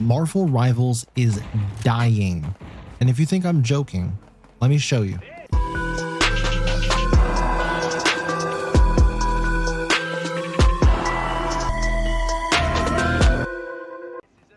Marvel Rivals is dying. And if you think I'm joking, let me show you.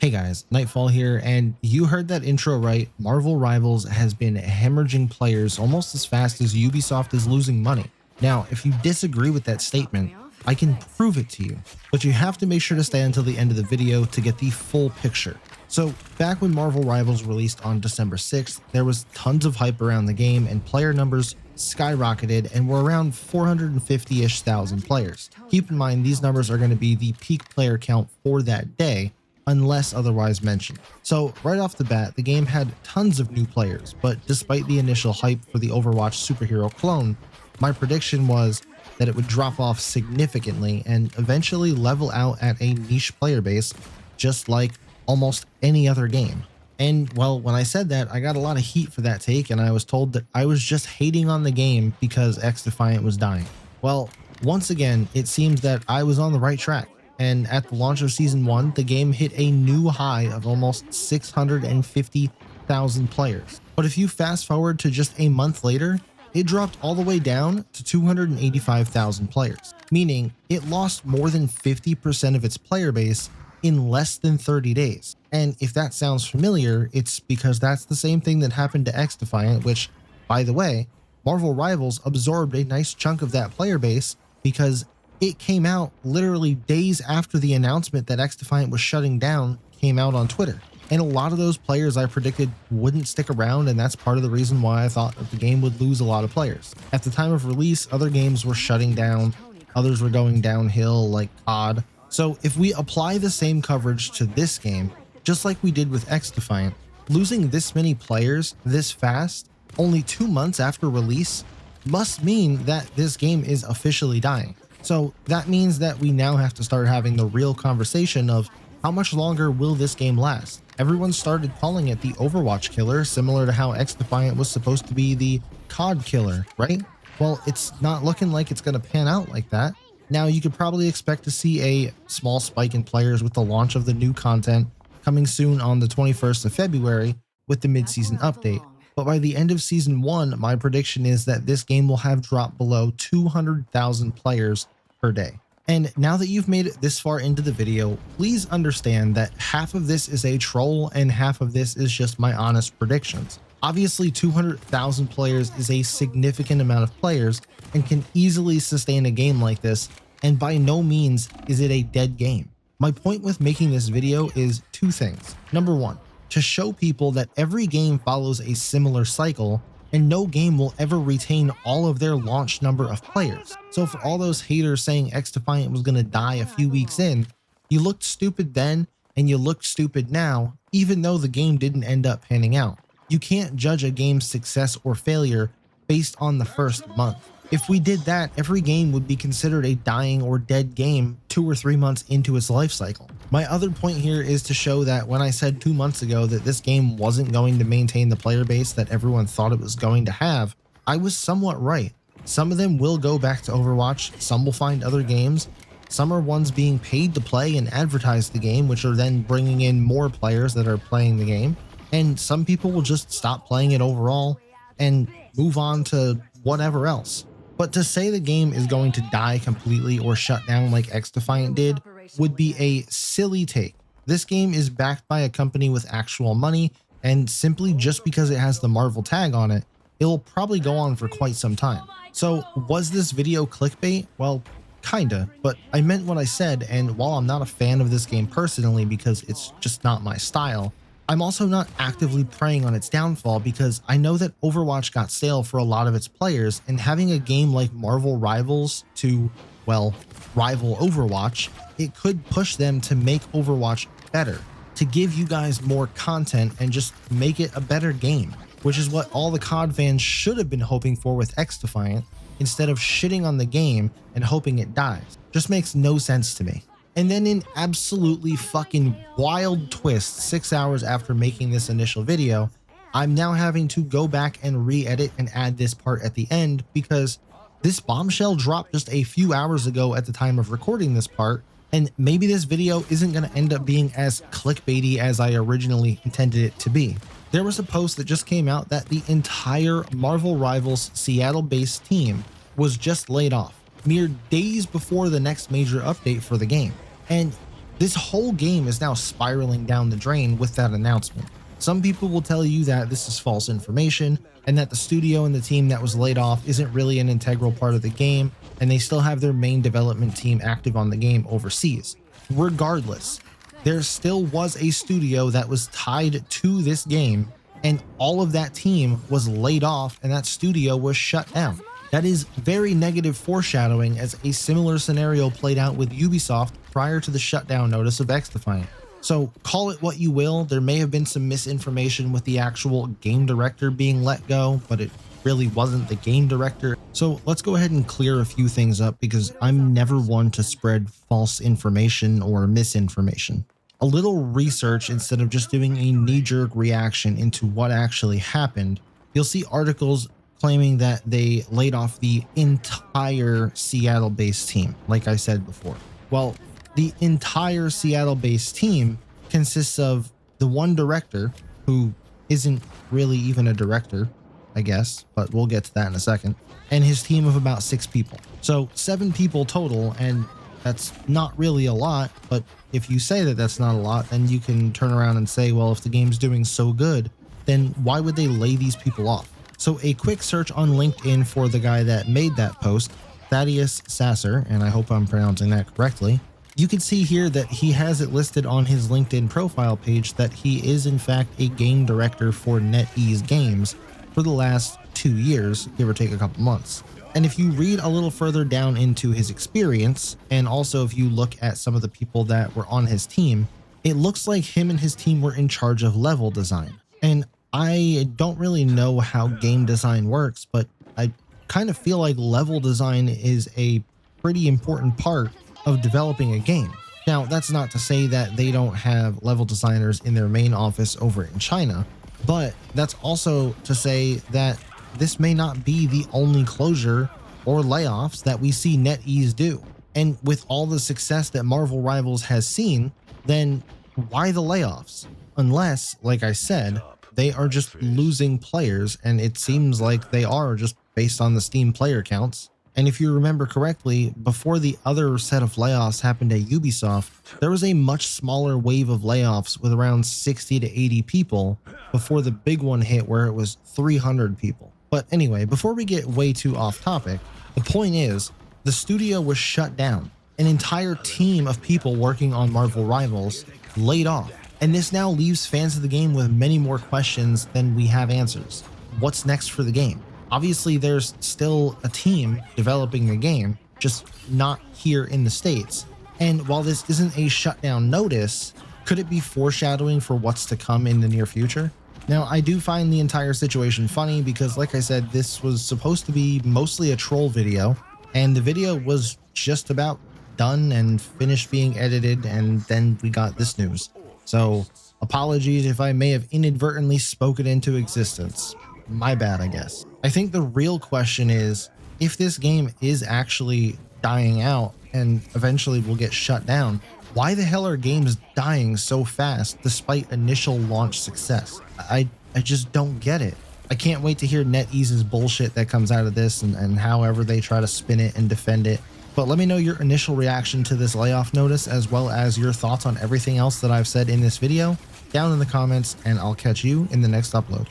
Hey guys, Nightfall here, and you heard that intro right. Marvel Rivals has been hemorrhaging players almost as fast as Ubisoft is losing money. Now, if you disagree with that statement, I can prove it to you, but you have to make sure to stay until the end of the video to get the full picture. So back when Marvel Rivals released on December 6th, there was tons of hype around the game and player numbers skyrocketed and were around 450-ish thousand players. Keep in mind, these numbers are going to be the peak player count for that day, unless otherwise mentioned. So right off the bat, the game had tons of new players, but despite the initial hype for the Overwatch superhero clone, my prediction was that it would drop off significantly and eventually level out at a niche player base, just like almost any other game. And well, when I said that, I got a lot of heat for that take, and I was told that I was just hating on the game because XDefiant was dying. Well, once again, it seems that I was on the right track. And at the launch of Season 1, the game hit a new high of almost 650,000 players. But if you fast forward to just a month later, it dropped all the way down to 285,000 players, meaning it lost more than 50% of its player base in less than 30 days. And if that sounds familiar, it's because that's the same thing that happened to XDefiant, which, by the way, Marvel Rivals absorbed a nice chunk of that player base because it came out literally days after the announcement that XDefiant was shutting down came out on Twitter. And a lot of those players I predicted wouldn't stick around, and that's part of the reason why I thought that the game would lose a lot of players. At the time of release, other games were shutting down, others were going downhill like COD. So if we apply the same coverage to this game, just like we did with XDefiant, losing this many players this fast, only 2 months after release, must mean that this game is officially dying. So that means that we now have to start having the real conversation of how much longer will this game last? Everyone started calling it the Overwatch killer, similar to how XDefiant was supposed to be the COD killer, right? Well, it's not looking like it's going to pan out like that. Now, you could probably expect to see a small spike in players with the launch of the new content coming soon on the 21st of February with the mid-season update. But by the end of Season 1, my prediction is that this game will have dropped below 200,000 players per day. And now that you've made it this far into the video, please understand that half of this is a troll and half of this is just my honest predictions. Obviously, 200,000 players is a significant amount of players and can easily sustain a game like this, and by no means is it a dead game. My point with making this video is two things. Number one, to show people that every game follows a similar cycle and no game will ever retain all of their launch number of players. So for all those haters saying XDefiant was going to die a few weeks in, you looked stupid then and you looked stupid now, even though the game didn't end up panning out. You can't judge a game's success or failure based on the first month. If we did that, every game would be considered a dying or dead game 2 or 3 months into its life cycle. My other point here is to show that when I said 2 months ago that this game wasn't going to maintain the player base that everyone thought it was going to have, I was somewhat right. Some of them will go back to Overwatch, some will find other games, some are ones being paid to play and advertise the game, which are then bringing in more players that are playing the game, and some people will just stop playing it overall and move on to whatever else. But to say the game is going to die completely or shut down like XDefiant did would be a silly take. This game is backed by a company with actual money, and simply just because it has the Marvel tag on it, it'll probably go on for quite some time. So was this video clickbait? Well, kinda, but I meant what I said, and while I'm not a fan of this game personally because it's just not my style, I'm also not actively preying on its downfall because I know that Overwatch got stale for a lot of its players, and having a game like Marvel Rivals to, well, rival Overwatch, it could push them to make Overwatch better, to give you guys more content and just make it a better game, which is what all the COD fans should have been hoping for with XDefiant, instead of shitting on the game and hoping it dies. Just makes no sense to me. And then in absolutely fucking wild twist, 6 hours after making this initial video, I'm now having to go back and re-edit and add this part at the end because this bombshell dropped just a few hours ago at the time of recording this part, And maybe this video isn't going to end up being as clickbaity as I originally intended it to be. There was a post that just came out that the entire Marvel Rivals Seattle-based team was just laid off, mere days before the next major update for the game. And this whole game is now spiraling down the drain with that announcement. Some people will tell you that this is false information and that the studio and the team that was laid off isn't really an integral part of the game, and they still have their main development team active on the game overseas. Regardless, there still was a studio that was tied to this game, and all of that team was laid off and that studio was shut down. That is very negative foreshadowing, as a similar scenario played out with Ubisoft prior to the shutdown notice of XDefiant. So call it what you will, there may have been some misinformation with the actual game director being let go, but it really wasn't the game director. So let's go ahead and clear a few things up, because I'm never one to spread false information or misinformation. A little research instead of just doing a knee-jerk reaction into what actually happened. You'll see articles claiming that they laid off the entire Seattle-based team, like I said before. Well, the entire Seattle-based team consists of the one director, who isn't really even a director, I guess, but we'll get to that in a second, and his team of about 6 people. So 7 people total, and that's not really a lot, but if you say that that's not a lot, then you can turn around and say, well, if the game's doing so good, then why would they lay these people off? So a quick search on LinkedIn for the guy that made that post, Thaddeus Sasser, and I hope I'm pronouncing that correctly, you can see here that he has it listed on his LinkedIn profile page that he is in fact a game director for NetEase Games for the last 2 years, give or take a couple months. And if you read a little further down into his experience, and also if you look at some of the people that were on his team, it looks like him and his team were in charge of level design. And I don't really know how game design works, but I kind of feel like level design is a pretty important part of developing a game. Now, that's not to say that they don't have level designers in their main office over in China, but that's also to say that this may not be the only closure or layoffs that we see NetEase do. And with all the success that Marvel Rivals has seen, then why the layoffs? Unless, like I said, they are just losing players, and it seems like they are, just based on the Steam player counts. And if you remember correctly, before the other set of layoffs happened at Ubisoft, there was a much smaller wave of layoffs with around 60 to 80 people before the big one hit where it was 300 people. But anyway, before we get way too off topic, the point is, the studio was shut down. An entire team of people working on Marvel Rivals laid off. And this now leaves fans of the game with many more questions than we have answers. What's next for the game? Obviously, there's still a team developing the game, just not here in the States. And while this isn't a shutdown notice, could it be foreshadowing for what's to come in the near future? Now, I do find the entire situation funny because, like I said, this was supposed to be mostly a troll video, and the video was just about done and finished being edited, and then we got this news. So, apologies if I may have inadvertently spoken into existence. My bad, I guess. I think the real question is, if this game is actually dying out and eventually will get shut down, why the hell are games dying so fast despite initial launch success? I just don't get it. I can't wait to hear NetEase's bullshit that comes out of this and however they try to spin it and defend it. But let me know your initial reaction to this layoff notice, as well as your thoughts on everything else that I've said in this video down in the comments, and I'll catch you in the next upload.